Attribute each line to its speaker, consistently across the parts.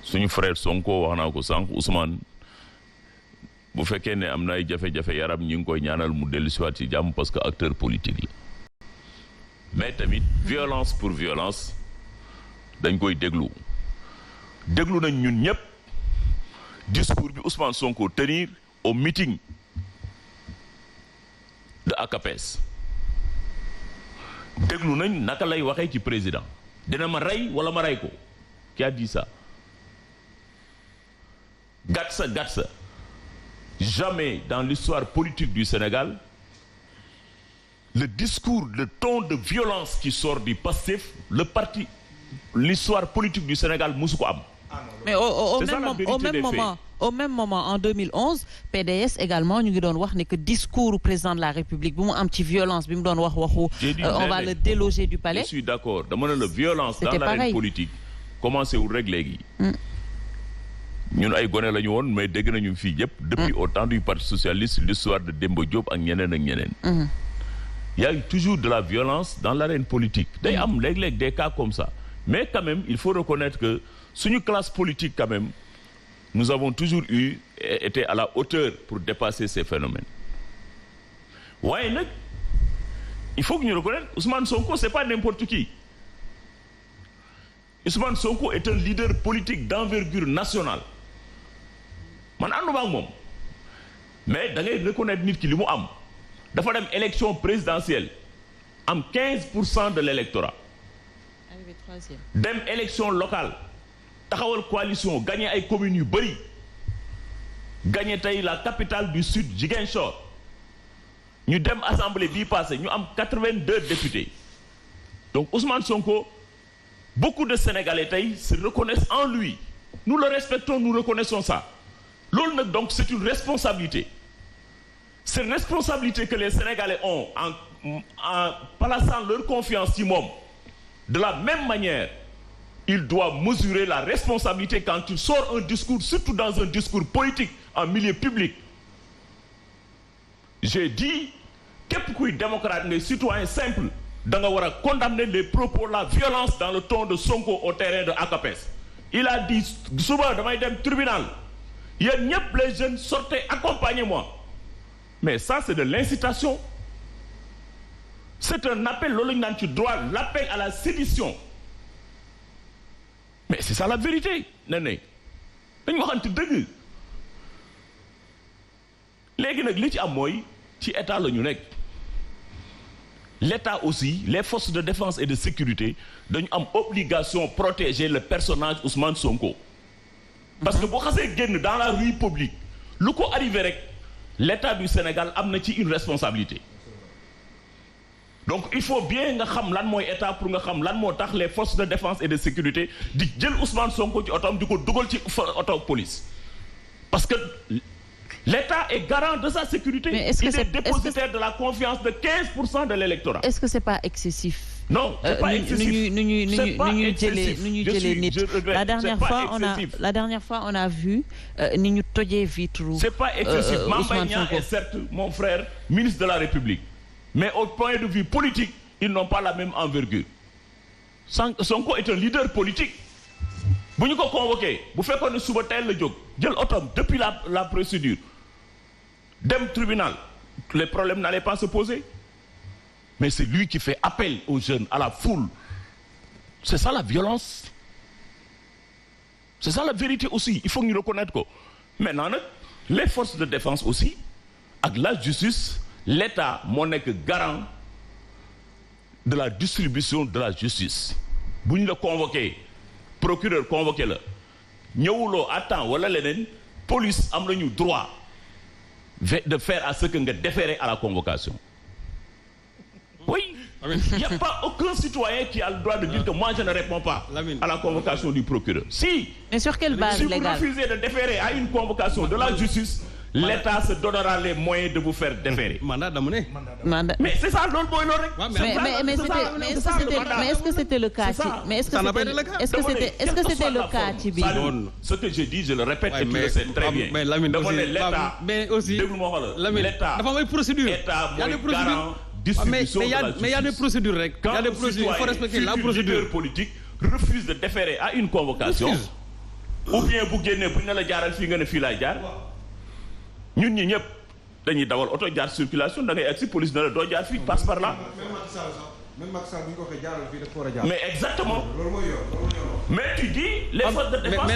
Speaker 1: suñu frère Sonko wax naa ko sànq Ousmane bu fekkee ne am na ay jafe-jafe yaram ñu ngi koy ñaanal mu dellu si waat ci jàmm parce que acteur politique la mais tamit violence pour violence dañ koy déglu nañ ñun ñëpp discours bi Ousmane Sonko tenir au meeting de ACAPES déglu nañ naka lay waxee ci président dina ma rey wala ma rey ko qui a dit ça gatsa jamais dans l'histoire politique du Sénégal le discours, le ton de violence qui sort du Pastef, l'histoire politique du Sénégal musu ko am.
Speaker 2: Mais au même moment en 2011 PDS également ñu ngi doon wax ne que discours du président de la République bu mu am ci violence bi mu doon wax waxu on va le déloger du palais.
Speaker 1: Je suis d'accord dama ne la violence dans l'arène politique commencé wul rek léegi. ñun ay gone la ñu woon mais dégg nañu fii yëpp depuis au temps du Parti socialiste l'histoire de Demba Diop ak ñeneen. Il y a eu toujours de la violence dans l'arène politique. Day am léeg-léeg des cas comme ça. Mais quand même, il faut reconnaître que suñu classe politique quand même, nous avons toujours été à la hauteur pour dépasser ces phénomènes. waaye nag il faut que ñu reconnaître Ousmane Sonko c'est pas n'importe qui. Ousmane Sonko est un leader politique d'envergure nationale. Man ànduma ak moom. Mais da ngay reconnaître nit ki li mu am. dafa dem élection présidentielle am 15% de l'électorat.
Speaker 2: Arrivé troisième.
Speaker 1: dem élection locale taxawal coalition gagné ay communes yu bëri gagné tey la capitale du sud Ziguinchor ñu dem assemblée bii passé ñu am 82 députés donc Ousmane Sonko beaucoup de Sénégalais tey se reconnaissent en lui nous le respectons nous reconnaissons ça loolu nag donc c'est une responsabilité. C'est une responsabilité que les Sénégalais ont en plaçant leur confiance ci moom. De la même manière, il doit mesurer la responsabilité quand il sort un discours, surtout dans un discours politique, en milieu public. J'ai dit, képp kuy démocrate ngay citoyen simple, da nga war a condamner les propos, la violence dans le ton de Sonko au terrain de ACAPES. Il a dit, suba damay dem tribunal. Yéen ñëpp les jeunes sortez, accompagnez-moi. Mais ça, c'est de l'incitation. C'est un appel, loolu ñu naan ci droit, l'appel à la sédition. Mais c'est ça la vérité. Néné dañu waxante dëgg. Léegi nag li ci am mooy ci état la ñu nekk. L'état aussi, les forces de défense et de sécurité dañu am obligation protéger le personnage Ousmane Sonko. Parce que boo xasee génn dans la rue publique lu ko arrivé rek. L'État du Sénégal am na ci une responsabilité donc il faut bien nga xam lan mooy état pour nga xam lan moo tax les forces de défense et de sécurité di jël Ousmane Sonko ci otoom di ko dugal ci oto police parce que l'État est garant de sa sécurité.
Speaker 2: Mais est-ce que
Speaker 1: il est dépositaire de la confiance de 15% de l'électorat.
Speaker 2: Est-ce que c'est pas excessif?
Speaker 1: Non, c'est pas excessif.
Speaker 2: La dernière fois on a vu ni ñu tojee vitre.
Speaker 1: C'est pas excessif. Mame Mbaye Niang est certes mon frère ministre de la République, mais au point de vue politique, ils n'ont pas la même envergure. Sonko est un leader politique. Bu ñu ko convoqué bu fekkoon ne suba teel la jóg jël otom depuis la procédure dem tribunal les problèmes n'allaient pas se poser. Mais c'est lui qui fait appel aux jeunes, à la foule. C'est ça la violence. C'est ça la vérité aussi. Il faut ñu reconnaître ko. Maintenant nag les forces de défense aussi ak la justice, l'État moo nekk garant de la distribution de la justice. Bu ñu la convoqué procureur convoqué la ñëwuloo à temps wala leneen police am nañu droit de faire à ce que nga déférer à la convocation. Oui, il n'y a pas aucun citoyen qui a le droit de dire que moi je ne réponds pas à la convocation du procureur. Si.
Speaker 2: Mais sur quelle base légale?
Speaker 1: Si vous refusez de déférer à une convocation de la justice, l'État se donnera les moyens de vous faire déférer.
Speaker 3: Mandat d'amener.
Speaker 1: Mais c'est ça loolu mooy loolu rek.
Speaker 2: Mais est-ce que c'était le cas? Mais est-ce que c'était le cas ci bi?
Speaker 1: Ce que j'ai dit, je le répète et tu le sais très bien.
Speaker 3: Mais Lamine aussi,
Speaker 1: l'État,
Speaker 3: mais aussi
Speaker 1: l'État,
Speaker 3: dafa am ay procédures.
Speaker 1: État mooy garant distribution de la justice.
Speaker 3: Mais il y a des procédures rek. Il y a des procédures, il faut respecter la procédure.
Speaker 1: Politique refuse de déférer à une convocation. ou bien bu génnee bu ñu ne la jaaral fii nga ne fii laay jaar ñun ñi ñëpp dañuy dawal oto jaar circulation da ngay egg si police na la doo jaar fii passe par là.
Speaker 3: même Macky Sall bu ñu ko waxee jaaral fii dafa war a jaar.
Speaker 1: mais exactement.
Speaker 3: loolu mooy yoon.
Speaker 1: mais tu dis les forces de défense.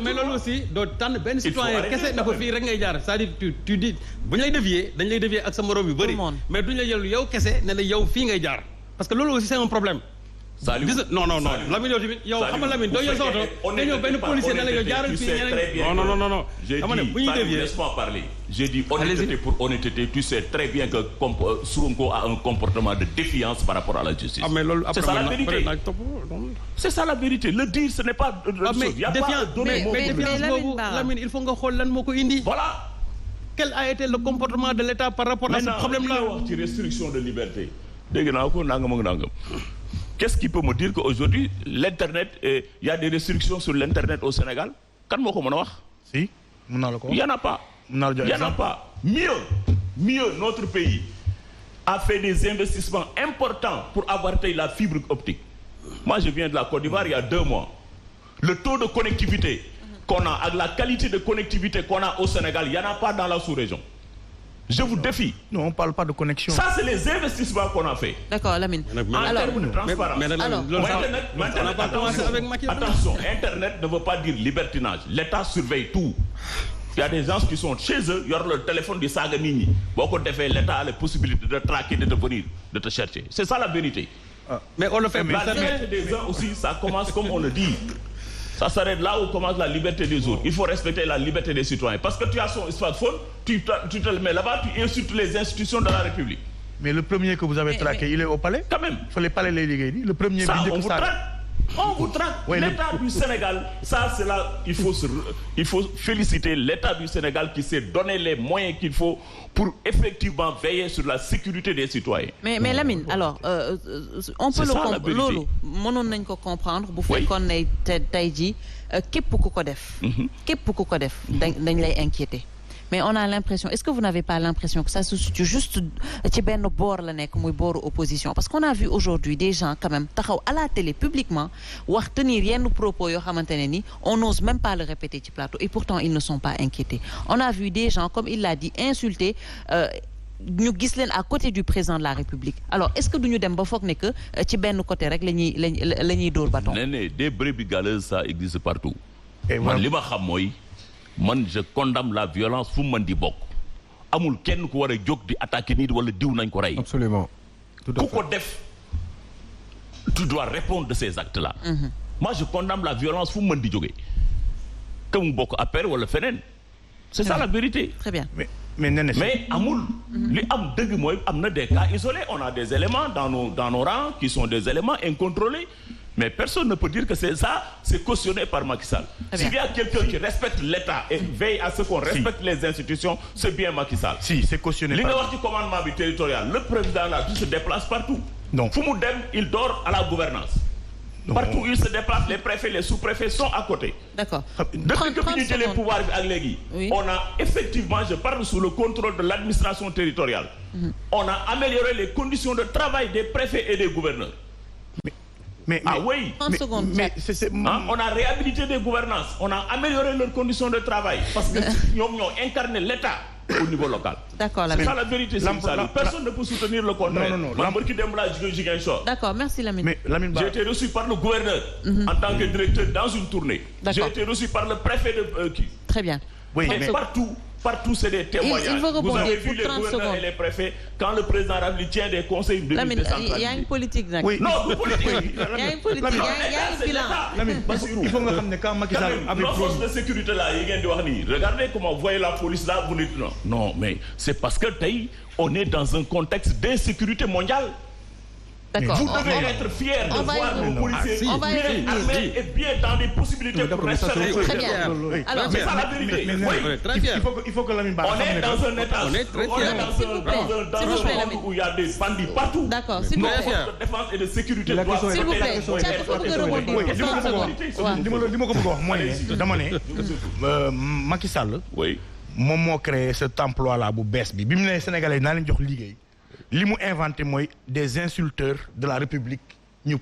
Speaker 4: mais loolu aussi doo tànn benn citoyen kese na ko fii rek ngay jaar c'est-à-dire tu dis bu ñu lay dévier dañ lay dévier ak sa morom yu bëri. mais duñu la jël yow kese ne la yow fii ngay jaar parce que loolu aussi c'est un problème.
Speaker 1: Saliou
Speaker 4: non Lamine yow tamit yow xam nga Lamine doo jël sa oto nga ñëw benn policier ne la yow jaaral fii ñeneen non dama ne bu ñuy dévier
Speaker 1: laisse-moi parler. J'ai dit honnêteté pour honnêteté, tu sais très bien que Sonko a un comportement de défiance par rapport à la justice. C'est ça la vérité. C'est ça la vérité. Le dire ce n'est pas
Speaker 4: mais défiance boobu Lamine il faut nga xool lan moo ko indi.
Speaker 1: Voilà.
Speaker 4: Quel a été le comportement de l'État par rapport à ce problème-là?
Speaker 1: wax ci restriction de liberté. Dégg naa ko nangam ak nangam. Qu'est-ce qui peut me dire qu'aujourd'hui l'internet il y a des restrictions sur l'internet au Sénégal? Kan moo ko mën a wax?
Speaker 5: Si, mën naa la ko wax.
Speaker 1: Il y en a pas. Il n'y en a pas. Mieux, notre pays a fait des investissements importants pour avoir la fibre optique. Moi, je viens de la Côte d'Ivoire il y a 2 mois. Le taux de connectivité qu'on a, avec la qualité de connectivité qu'on a au Sénégal, il n'y en a pas dans la sous-région. Je vous défie.
Speaker 5: Non, on ne parle pas de connexion.
Speaker 1: Ça, c'est les investissements qu'on a fait.
Speaker 2: D'accord, Lamine.
Speaker 1: En termes de transparence. Attention, Internet ne veut pas dire libertinage. L'État surveille tout. Il y a des gens qui sont chez eux, ils ont leur téléphone de saga nini. Beaucoup de fait, l'État a la possibilité de traquer, de te venir, de te chercher. C'est ça la vérité.
Speaker 4: Mais on le fait.
Speaker 1: La liberté des uns aussi, ça commence comme on le dit. Ça s'arrête là où commence la liberté des autres. Il faut respecter la liberté des citoyens. Parce que tu as son smartphone, tu te le mets là-bas, tu insultes les institutions de la République.
Speaker 5: Mais le premier que vous avez traqué, il est au palais?
Speaker 1: Quand même.
Speaker 5: Il fallait pas les liguer. Le premier.
Speaker 1: Ça, on vous traque. On vous traque. Oui, l'État du Sénégal, ça c'est là, il faut féliciter l'État du Sénégal qui s'est donné les moyens qu'il faut pour effectivement veiller sur la sécurité des citoyens.
Speaker 2: Mais Lamine, alors, on peut le comprendre. Loolu mënoon nañ ko comprendre bu fekkoon ne tey jii képp ku ko def. képp ku ko def dañ lay inquiéter. Mais on a l'impression, est-ce que vous n'avez pas l'impression que ça se situe juste ci benn boor la nekk muy booru opposition? Parce qu'on a vu aujourd'hui des gens quand même taxaw à la télé publiquement wax tenir yenn propos yoo xamante ne ni on n'ose même pas le répéter ci plateau et pourtant ils ne sont pas inquiétés. On a vu des gens, comme il l'a dit, insulter ñu gis leen à côté du président de la République. Alors est-ce que duñu dem ba foog ne que ci benn côté rek la ñuy dóor bâton?
Speaker 1: Nee des brebis galeuses ça existe partout. Man li ma xam mooy man je condamne la violence fu mu mën di bokk amul kenn ku war a jóg di attaquer nit wala diw nañ ko rey.
Speaker 3: Absolument.
Speaker 1: Ku ko def tu dois répondre de ces actes là. Moi je condamne la violence fu mu mën di jógee que mu bokk APR wala feneen. C'est ça la vérité.
Speaker 2: Très bien.
Speaker 1: Mais amul li am dëgg mooy am na des cas isolés. On a des éléments dans nos rangs qui sont des éléments incontrôlés. Mais personne ne peut dire que c'est ça, c'est cautionné par Macky Sall. S'il y a quelqu'un qui respecte l'État et veille à ce qu'on respecte les institutions, c'est bien Macky Sall.
Speaker 5: Si, c'est cautionné.
Speaker 1: Li nga wax ci commandement bi territorial, le président là, il se déplace partout.
Speaker 5: Non.
Speaker 1: Fu mu dem, il dort à la gouvernance. Non. Partout où il se déplace, les préfets, les sous-préfets sont à côté.
Speaker 2: D'accord.
Speaker 1: Depuis que ñu jëlee pouvoir bi ak léegi, on a effectivement, je parle sous le contrôle de l'administration territoriale, on a amélioré les conditions de travail des préfets et des gouverneurs. Oui.
Speaker 2: 30 secondes.
Speaker 1: On a réhabilité des gouvernances, on a amélioré leurs conditions de travail parce que ñoom ñoo incarné l'État au niveau local.
Speaker 2: D'accord.
Speaker 1: C'est ça la vérité. Personne ne peut soutenir le contraire.
Speaker 5: Non.
Speaker 2: D'accord, merci Lamine.
Speaker 1: J'ai été reçu par le gouverneur en tant que directeur dans une tournée. J'ai été reçu par le préfet de
Speaker 2: Très bien.
Speaker 1: Oui, mais partout c'est des témoignages. Vous avez vu les gouverneurs et les préfets quand le président Rabli tient des conseils de décentralisation.
Speaker 2: Il y a une politique.
Speaker 5: Oui.
Speaker 1: Non, de politique.
Speaker 2: Il y a une politique, il y a un bilan.
Speaker 5: Il faut que vous quand Macky Sall avait
Speaker 1: nos forces de sécurité là, regardez comment vous voyez la police là, vous dites non, mais c'est parce que on est dans un contexte d'insécurité mondiale.
Speaker 2: D'accord.
Speaker 1: Vous devez être fiers de voir nos policiers bien armés et bien dans des possibilités pour rester.
Speaker 2: Très bien. Alors,
Speaker 1: c'est ça la vérité.
Speaker 5: Il faut que Lamine
Speaker 1: on est dans un état. On est dans un monde où il y a des bandits partout.
Speaker 2: D'accord.
Speaker 1: Nos forces de défense et de sécurité doivent
Speaker 2: s'il vous plaît.
Speaker 5: li ma ko bëgg a wax mooy dama ne Macky Sall moom moo créé cet emploi là bu bees bi mu ne Sénégalais naa leen jox liggéey li mu inventé mooy des insulteurs de la République ñu